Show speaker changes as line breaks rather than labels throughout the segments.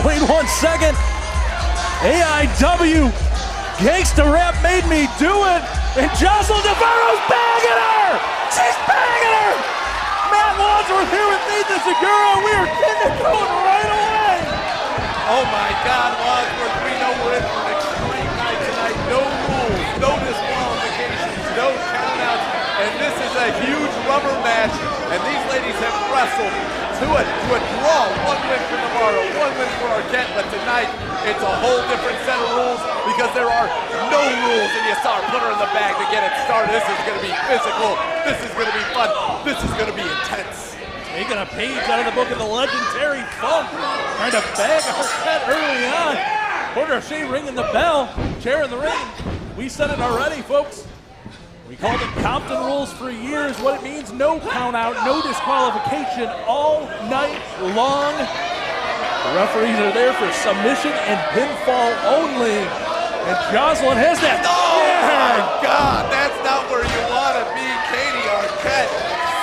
Wait 1 second. AIW Gangsta rap made me do it. And Joseline Navarro's bagging her. She's bagging her. Matt Wadsworth here with Nathan Segura. We are getting it going right away.
Oh my God, Wadsworth, we know we're in for an extreme night tonight. No rules, no disqualifications, no countouts, and this is a huge rubber match. And these ladies have wrestled to a draw. One win for Navarro, one win for Arquette, but tonight it's a whole different set of rules because there are no rules, and you saw her put her in the bag to get it started. This is going to be physical. This is going to be fun. This is going to be intense.
Taking a page out of the book of the legendary Funk, trying to bag Arquette early on. Porter Shea ringing the bell, chair in the ring. We said it already, folks. We called it Compton rules for years. What it means, no count out, no disqualification all night long. The referees are there for submission and pinfall only. And Joseline has that.
Oh my God, that's not where you want to be. Katie Arquette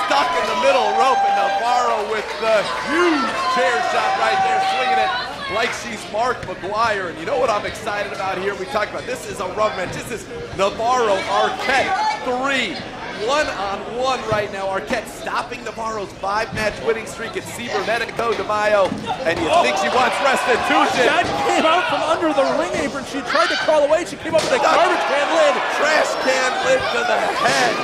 stuck in the middle rope, and Navarro with the huge chair shot right there, swinging it like she's Mark McGuire. And you know what I'm excited about here? We talked about this is a rubber match. This is Navarro Arquette 3. One-on-one right now. Arquette stopping Navarro's 5-match winning streak at Cibernetico de Mayo. And you think she wants restitution.
That came out from under the ring apron. She tried to crawl away. She came up with a garbage can lid.
Trash can lid to the head.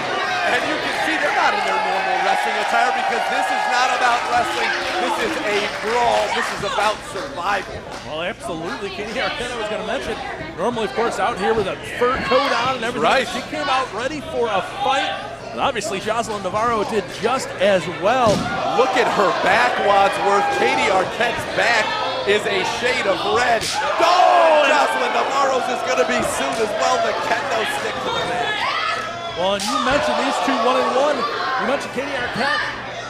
And you can see they're not in their normal wrestling attire because this is not about wrestling. This is a brawl. This is about survival.
Well, absolutely. Katie Arquette, I was going to mention, normally, of course, out here with a fur coat on and everything.
Right.
She came out ready for a fight. And obviously, Joseline Navarro did just as well.
Look at her back, Wadsworth. Katie Arquette's back is a shade of red. Oh, Joseline Navarro's is going to be soon as well. The kendo stick to the mat.
Well, and you mentioned these two 1-1. You mentioned Katie Arquette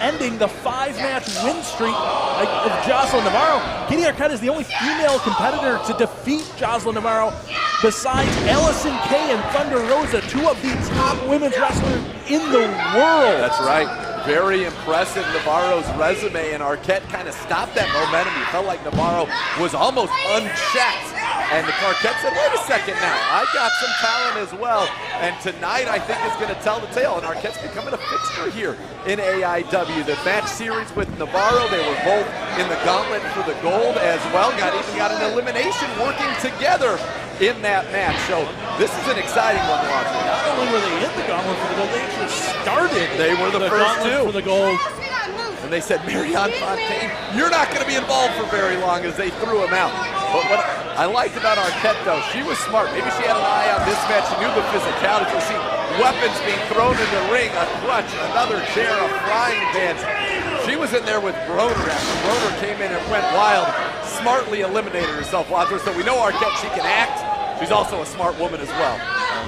ending the 5-match win streak of Joseline Navarro. Katie Arquette is the only female competitor to defeat Joseline Navarro besides Allison Kay and Thunder Rosa, two of the top women's wrestlers in the world.
That's right. Very impressive, Navarro's resume, and Arquette kind of stopped that momentum. You felt like Navarro was almost unchecked. And Arquette said, wait a second now, I got some talent as well. And tonight, I think, is going to tell the tale. And Arquette's becoming a fixture here in AIW. The match series with Navarro, they were both in the gauntlet for the gold as well. Even got an elimination working together in that match. So this is an exciting one to watch.
Not only were they in the gauntlet for the gold, they actually started
They were the first two
for the gold.
And they said, Marianne Fontaine, you're not going to be involved for very long, as they threw him out. But what I liked about Arquette, though, she was smart. Maybe she had an eye on this match. She knew the physicality. You see weapons being thrown in the ring, a crutch, another chair, a frying pan. She was in there with Broder after Broder came in and went wild, smartly eliminated herself, Wadsworth. So we know Arquette, she can act. She's also a smart woman as well.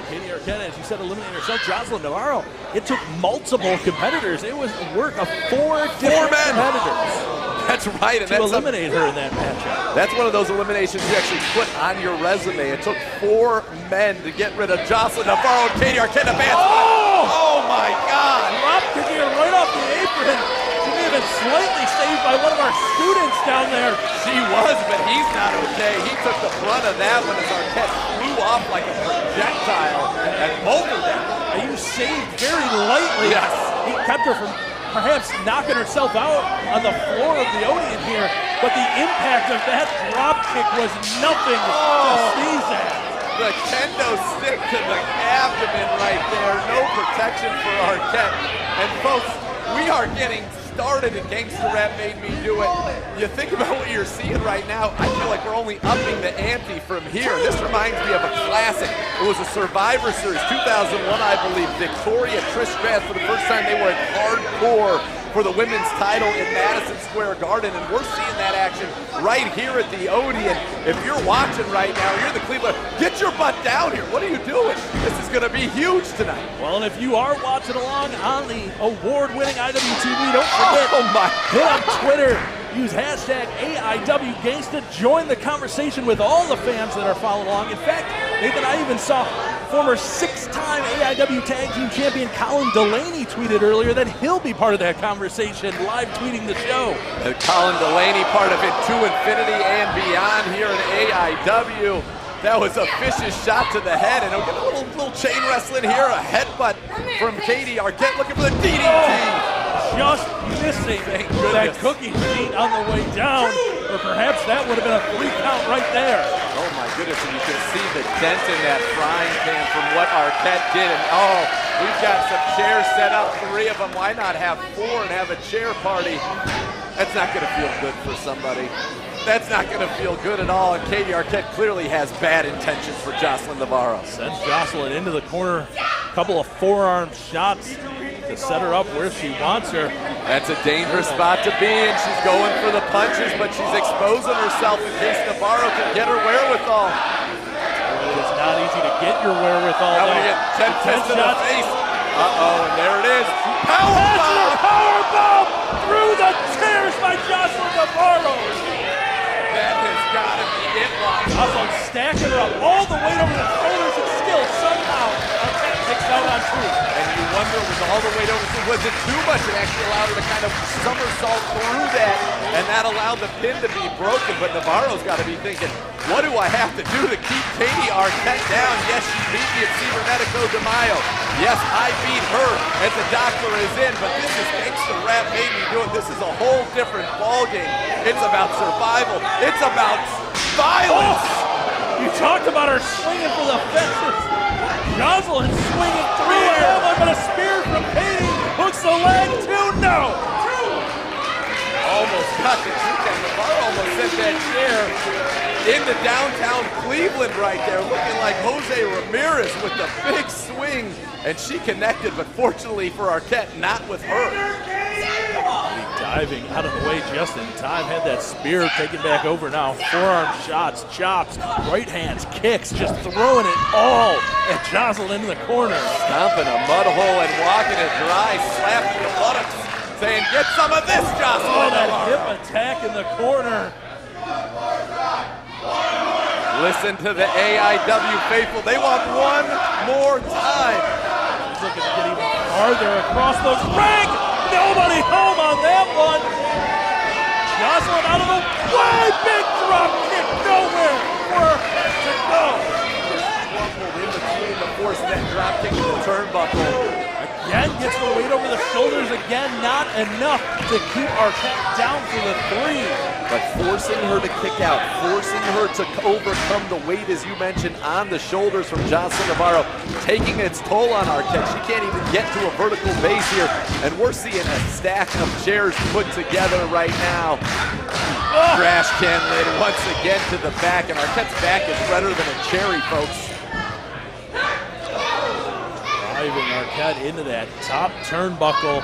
Katie Arquette, as you said, eliminated herself. Joseline Navarro, it took multiple competitors. It was work of four different competitors.
That's right. And
to eliminate her in that matchup.
That's one of those eliminations you actually put on your resume. It took 4 men to get rid of Joseline Navarro and Katie Arquette advanced. Oh my God!
Drop kicking her right off the apron. She may have been slightly saved by one of our students down there.
She was, but he's not okay. He took the brunt of that one as Arquette flew off like a projectile and molded them.
You saved very lightly.
Yes.
He kept her from perhaps knocking herself out on the floor of the Odeon here, but the impact of that drop kick was nothing to sneeze at.
The kendo stick to the abdomen right there. No protection for Arquette. And folks, we are getting started, and Gangsta Rap made me do it. You think about what you're seeing right now, I feel like we're only upping the ante from here. This reminds me of a classic. It was a Survivor Series, 2001, I believe. Victoria, Trish Stratus, for the first time they were at hardcore for the women's title in Madison Square Garden, and we're seeing that action right here at the Odeon. If you're watching right now, you're in the Cleveland, get your butt down here. What are you doing? This is going to be huge tonight.
Well, and if you are watching along on the award-winning IWTV, don't forget, hit up Twitter Use hashtag AIW Gangsta. Join the conversation with all the fans that are following along. In fact, Nathan, I even saw former 6-time AIW Tag Team Champion Colin Delaney tweeted earlier that he'll be part of that conversation, live tweeting the show.
Colin Delaney, part of it to infinity and beyond here in AIW. That was a vicious shot to the head, and we'll get a little chain wrestling here. A headbutt from Katie Arquette looking for the DDT.
Just missing that cookie sheet on the way down, or perhaps that would have been a 3 count right there.
Oh my goodness, and you can see the dent in that frying pan from what Arquette did. And oh, we've got some chairs set up, 3 of them. Why not have 4 and have a chair party? That's not gonna feel good for somebody. That's not going to feel good at all, and Katie Arquette clearly has bad intentions for Joseline Navarro.
Sends Joseline into the corner, a couple of forearm shots to set her up where she wants her.
That's a dangerous spot to be in. She's going for the punches, but she's exposing herself in case Navarro can get her wherewithal.
It is not easy to get your wherewithal.
Now we get 10 fists in the face. Uh-oh, and there it is.
Powerbomb through the chairs by Joseline Navarro.
That has got to be it,
Joseline stacking her up all the weight over the shoulders, and still somehow Arquette picks out on 2.
And you wonder, was all the weight over, was it too much? It actually allowed her to kind of somersault through that, and that allowed the pin to be broken. But Navarro's got to be thinking, what do I have to do to keep Katie Arquette down? Yes, she beat me at Cibernetico de Mayo. Yes, I beat her as the doctor is in, but this is Gangsta Rap made me do it. This is a whole different ballgame. It's about survival. It's about violence.
Oh, you talked about her swinging for the fences. Joseline swinging through it, but a spear from Katie. Hooks the leg, 2, no.
Almost cut the truth, and Navarro almost sent that chair into downtown Cleveland right there, looking like Jose Ramirez with the big swing, and she connected, but fortunately for Arquette, not with her.
Diving out of the way just in time, had that spear taken back over now. Forearm shots, chops, right hands, kicks, just throwing it all at Joseline in the corner.
Stomping a mud hole and walking it dry, slapping the buttocks, saying, get some of this, Joseline.
Oh, that hip attack in the corner.
Listen to the AIW faithful. They want one more time.
He's looking to get even farther across the ring. Nobody home on that one. Joseline out of the way. Big drop kick. Nowhere for her to go.
Crumpled in between the force of that drop kick to the turnbuckle.
Again, gets the weight over the shoulders. Again, not enough to keep Arquette down for the 3.
But forcing her to kick out, forcing her to overcome the weight, as you mentioned, on the shoulders from Joseline Navarro, taking its toll on Arquette. She can't even get to a vertical base here, and we're seeing a stack of chairs put together right now. Trash can lid once again to the back, and Arquette's back is redder than a cherry, folks.
Driving Arquette into that top turnbuckle,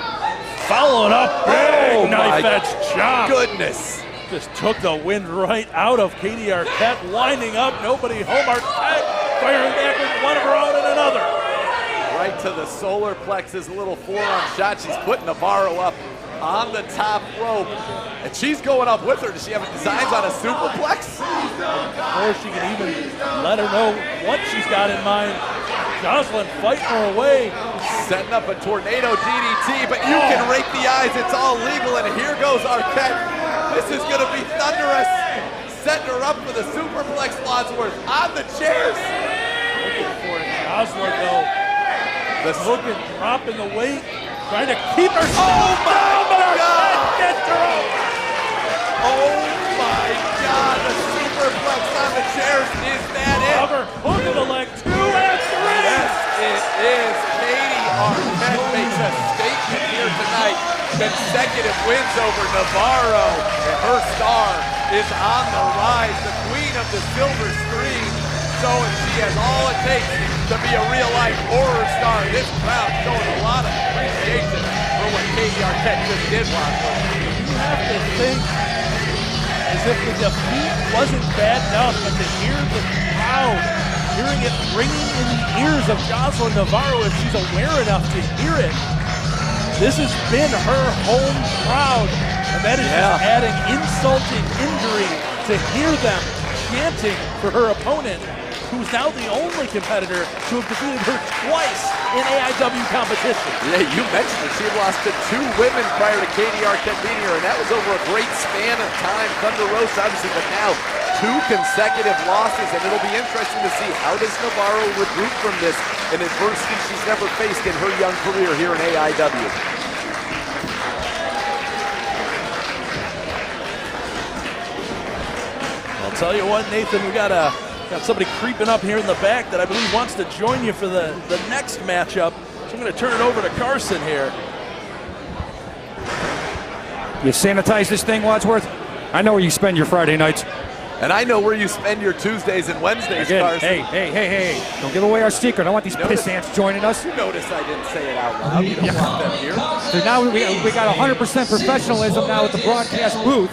followed up, big knife edge chop.
Goodness.
Just took the wind right out of Katie Arquette, winding up, nobody home. Arquette firing back with one of her own and another.
Right to the solar plexus, a little forearm shot. She's putting Navarro up on the top rope, and she's going up with her. Does she have designs on a superplex?
Before she can even let her know what she's got in mind, Joseline fighting her away.
Setting up a tornado DDT, but you can rake the eyes. It's all legal, and here goes Arquette. This is going to be thunderous. Setting her up for the superplex, Wadsworth, on the chairs.
Looking for it. Joseline, though, looking, dropping the weight, trying to keep her down, but Arquette gets her out.
Oh my God, the superplex on the chairs. Is that it?
Cover, hook of the leg, 2 and 3.
Yes, it is. Katie Arquette makes a statement here tonight. Consecutive wins over Navarro, and her star is on the rise, the queen of the silver screen. So she has all it takes to be a real-life horror star. This crowd showing a lot of appreciation for what Katie Arquette just did, Wadsworth.
You have to think as if the defeat wasn't bad enough, but to hear the crowd, hearing it ringing in the ears of Joseline Navarro, if she's aware enough to hear it. This has been her home crowd And that is just adding insult and injury to hear them chanting for her opponent, who's now the only competitor to have defeated her twice in AIW competition.
Yeah, you mentioned it. She had lost to 2 women prior to Katie Arquette beating her, and that was over a great span of time. Thunder Rosa, obviously, but now 2 consecutive losses, and it'll be interesting to see how does Navarro regroup from this, an adversity she's never faced in her young career here in AIW.
I'll tell you what, Nathan, we got somebody creeping up here in the back that I believe wants to join you for the next matchup. So I'm going to turn it over to Carson here.
You sanitize this thing, Wadsworth? I know where you spend your Friday nights.
And I know where you spend your Tuesdays and Wednesdays,
Again,
Carson.
Hey. Don't give away our secret. I don't want these piss ants joining us.
You notice I didn't say it out loud. You don't want them here.
So now we got 100% professionalism now at the broadcast booth.